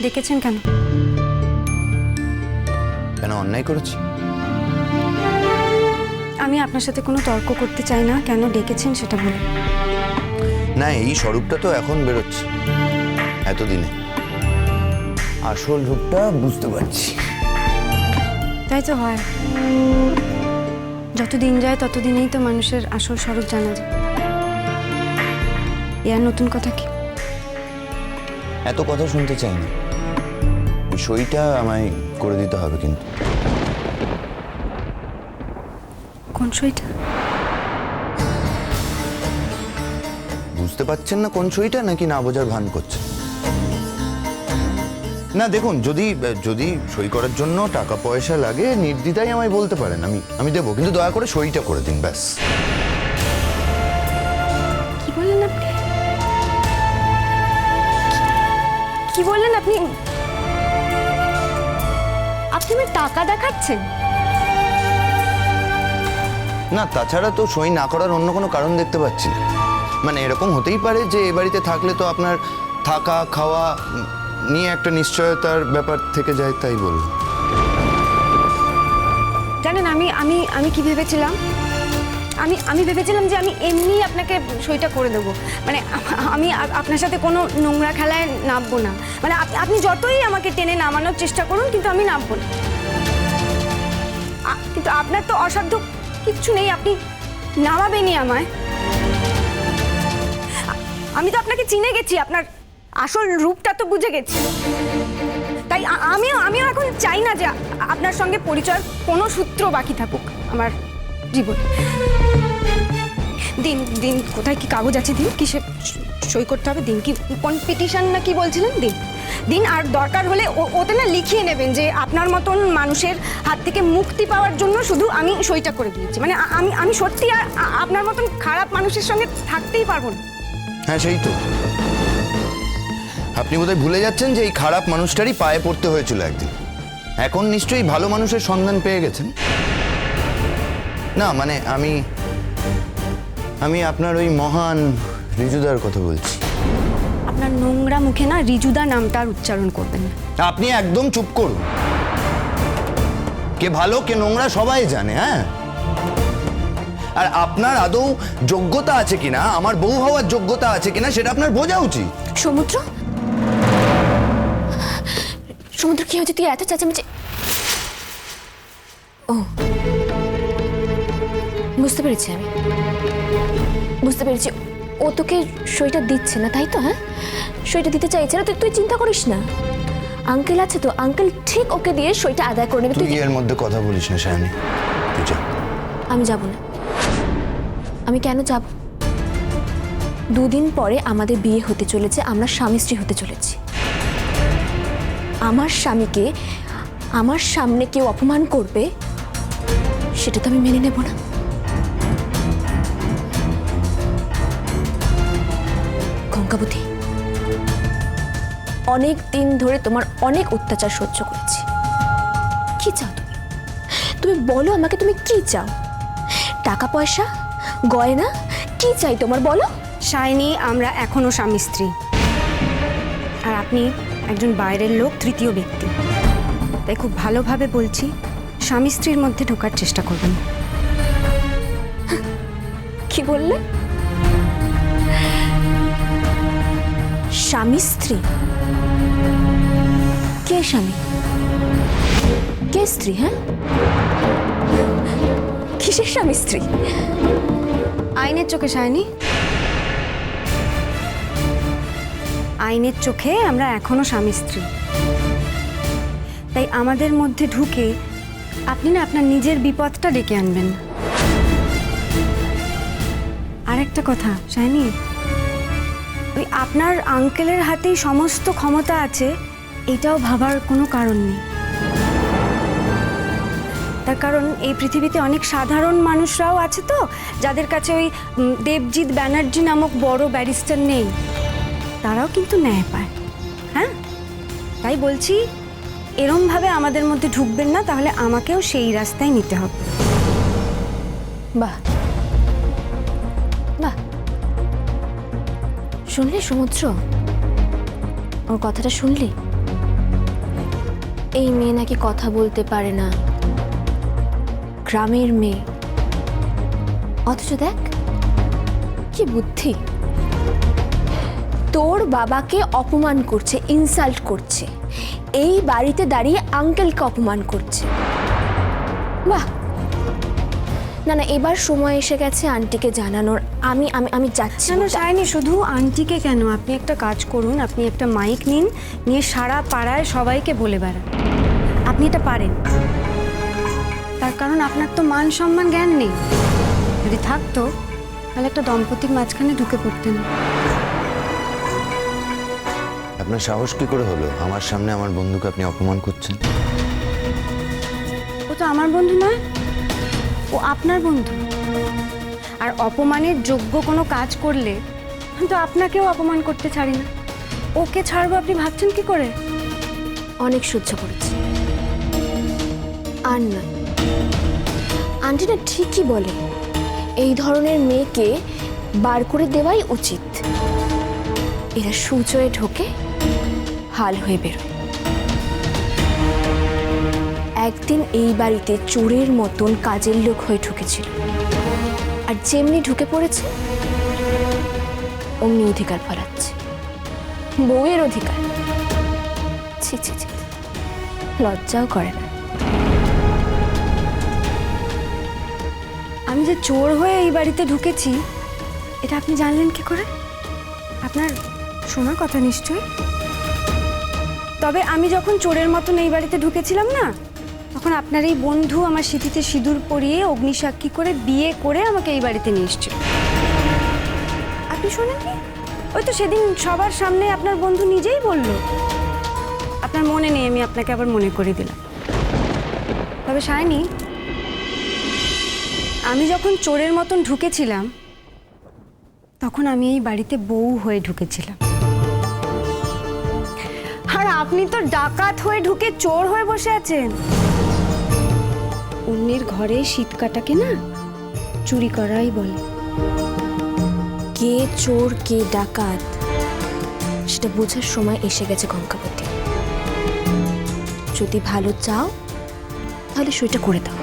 ডেকেছেন কেন? কেন অন্যায় করেছি? আমি আপনার সাথে কোনো তর্ক করতে চাই না, কেন ডেকেছেন সেটা বলুন। না, এই স্বরূপটা তো এখন বেরোচ্ছে, এতদিনে আসল রূপটা বুঝতে পারছি। তাই তো হয়, যত দিন যায় ততদিনেই তো মানুষের আসল স্বরূপ জানা যায়। আর নতুন কথা কি? এত কথা শুনতে চাই না, ওই সইটা আমায় করে দিতে হবে। কিন্তু কোন সইটা? বুঝতে পারছেন না কোন সইটা, নাকি না বোঝার ভান করছেন? না দেখুন, যদি যদি সই করার জন্য টাকা পয়সা লাগে নির্দ্বিধায় আমায় বলতে পারেন, আমি দেবো, কিন্তু দয়া করে সইটা করে দিন ব্যাস। কি বললেন আপনি? কি বললেন আপনি? আপনি আমার টাকা দেখাচ্ছেন? না, তাছাড়া তো সই না করার অন্য কোনো কারণ দেখতে পাচ্ছি না। মানে এরকম হতেই পারে যে এ বাড়িতে থাকলে তো আপনার থাকা খাওয়া নিয়ে একটা নিশ্চয়তার ব্যাপার থেকে যায়, তাই বলুন। জানেন আমি আমি আমি কি ভেবেছিলাম? আমি ভেবেছিলাম যে আমি এমনি আপনাকে সইটা করে দেবো। মানে আমি আপনার সাথে কোনো নোংরা খেলায় নামবো না। মানে আপনি যতই আমাকে টেনে নামানোর চেষ্টা করুন, কিন্তু আমি নামবো না। কিন্তু আপনার তো অসাধ্য কিচ্ছু নেই, আপনি নামাবেনই আমায়। আমি তো আপনাকে চিনে গেছি, আপনার আসল রূপটা তো বুঝে গেছি। তাই আমিও এখন চাই না যে আপনার সঙ্গে পরিচয় কোনো সূত্র বাকি থাকুক আমার জীবনে। দিন দিন কোথায় কি কাগজ আছে? দিন কিসে সই করতে হবে? দিন কি কোন পিটিশন না কি বলছিলেন? দিন দিন। আর দরকার হলে ওতে না লিখিয়ে নেবেন যে আপনার মতন মানুষের হাত থেকে মুক্তি পাওয়ার জন্য শুধু আমি সইটা করে দিয়েছি। মানে আমি সত্যি আর আপনার মতন খারাপ মানুষের সঙ্গে থাকতেই পারবো না। হ্যাঁ, সেই তো। আপনি বোধহয় ভুলে যাচ্ছেন যে এই খারাপ মানুষটারই পায়ে পড়তে হয়েছিল একদিন। এখন নিশ্চয়ই ভালো মানুষের সন্ধান পেয়ে গেছেন। না মানে আমি আপনার ওই মহান রিজুদার কথা বলছি। আপনার নোংরা মুখে না রিজুদা নামটা আর উচ্চারণ করবেন না। আপনি একদম চুপ করুন। কে ভালো কে নোংরা সবাই জানে। হ্যাঁ, আর আপনার আদৌ যোগ্যতা আছে কিনা, আমার বউ হওয়ার যোগ্যতা আছে কিনা, সেটা আপনার বোঝা উচিত। সমুদ্র, সমুদ্র কি হয়েছে? তুই এত চেঁচামেচি? ও, বুঝতে পেরেছি, আমি বুঝতে পেরেছি। ও তোকে সইটা দিচ্ছে না, তাই তো? হ্যাঁ, সইটা দিতে চাইছে না। তুই চিন্তা করিস না, আঙ্কেল আছে তো, আঙ্কেল ঠিক ওকে দিয়ে সইটা আদায় করে নেবে। তুই এর মধ্যে কথা বলিস না শায়নি, তুই যা। আমি যাব না। আমি কেন যাব? দুদিন পরে আমাদের বিয়ে হতে চলেছে, আমরা স্বামী স্ত্রী হতে চলেছি। আমার স্বামীকে আমার সামনে কেউ অপমান করবে, সেটা তো আমি মেনে নেব না। গঙ্গাবতী, অনেক দিন ধরে তোমার অনেক অত্যাচার সহ্য করেছি। কি চাও তুমি? তুমি বলো আমাকে, তুমি কি চাও? টাকা পয়সা, গয়না, কি চাই তোমার? বলো। শাইনি, আমরা এখনো স্বামী স্ত্রী, আর আপনি একজন বাইরের লোক, তৃতীয় ব্যক্তি। তাই খুব ভালোভাবে বলছি, স্বামী স্ত্রীর মধ্যে ঢোকার চেষ্টা করবেন। কি বললে? স্বামী স্ত্রী? কে স্বামী, কে স্ত্রী? হ্যাঁ, কিসের স্বামী স্ত্রী? আইনের চোখে শাইনি, আইনের চোখে আমরা এখনো স্বামী স্ত্রী। তাই আমাদের মধ্যে ঢুকে আপনি না আপনার নিজের বিপদটা ডেকে আনবেন। আর একটা কথা শাইনি, ওই আপনার আঙ্কেলের হাতেই সমস্ত ক্ষমতা আছে, এটাও ভাবার কোনো কারণ নেই। তার কারণ এই পৃথিবীতে অনেক সাধারণ মানুষরাও আছে তো, যাদের কাছে ওই দেবজিৎ ব্যানার্জি নামক বড় ব্যারিস্টার নেই। তারাও কিন্তু ন্যায় পায়। হ্যাঁ, তাই বলছি এরমভাবে আমাদের মধ্যে ঢুকবেন না, তাহলে আমাকেও সেই রাস্তায় নিতে হবে। বাহ বাহ, শুনলি সমুদ্র? ওর কথাটা শুনলি? এই মেয়ে নাকি কথা বলতে পারে না, গ্রামের মেয়ে, অথচ দেখ কি বুদ্ধি, তোর বাবাকে অপমান করছে, ইনসাল্ট করছে, এই বাড়িতে দাঁড়িয়ে আঙ্কেলকে অপমান করছে। বাহ, না না, এবার সময় এসে গেছে আন্টিকে জানানোর। আমি আমি আমি যাচ্ছি। না সায়নী, শুধু আন্টিকে কেন, আপনি একটা কাজ করুন, আপনি একটা মাইক নিন, নিয়ে সারা পাড়ায় সবাইকে বলে বেড়ান আপনি এটা পারেন। তার কারণ আপনার তো মান সম্মান জ্ঞান নেই। যদি থাকতো তাহলে একটা দম্পতির মাঝখানে ঢুকে পড়তেন। আপনার সাহস কি করে হলো আমার সামনে আমার বন্ধুকে আপনি অপমান করছেন? ও তো আমার বন্ধু নয়, ও আপনার বন্ধু। আর অপমানের যোগ্য কোনো কাজ করলে তো আপনাকেও অপমান করতে ছাড়ি না। ওকে ছাড়বো আপনি ভাবছেন কি করে? অনেক সহ্য করেছি, আর না। আন্টি না ঠিকই বলে, এই ধরনের মেয়েকে বার করে দেওয়াই উচিত। এরা সুচয়ে ঢোকে, হাল হয়ে বেরোয়। একদিন এই বাড়িতে চোরের মতন কাজের লোক হয়ে ঢুকেছিল, আর যেমনি ঢুকে পড়েছে অমনি অধিকার ফলাচ্ছে, বউয়ের অধিকার। ছি ছি ছি, লজ্জাও করে না। আমি যে চোর হয়ে এই বাড়িতে ঢুকেছি এটা আপনি জানলেন কি করে? আপনার শোনা কথা নিশ্চয়ই। তবে আমি যখন চোরের মতন এই বাড়িতে ঢুকেছিলাম না, তখন আপনার এই বন্ধু আমার স্মৃতিতে সিঁদুর পরিয়ে অগ্নিসাক্ষী করে বিয়ে করে আমাকে এই বাড়িতে নিয়ে এসেছিল। আপনি শোনেননি? ওই তো সেদিন সবার সামনে আপনার বন্ধু নিজেই বলল। আপনার মনে নেই, আমি আপনাকে আবার মনে করে দিলাম। তবে সায়নী, আমি যখন চোরের মতন ঢুকেছিলাম তখন আমি এই বাড়িতে বউ হয়ে ঢুকেছিলাম। আর আপনি তো ডাকাত হয়ে ঢুকে চোর হয়ে বসে আছেন। অন্যের ঘরে শীত কাটাকে না চুরি করাই বলে। কে চোর কে ডাকাত সেটা বোঝার সময় এসে গেছে কঙ্কাবতী। যদি ভালো চাও তাহলে সেটা করে দাও।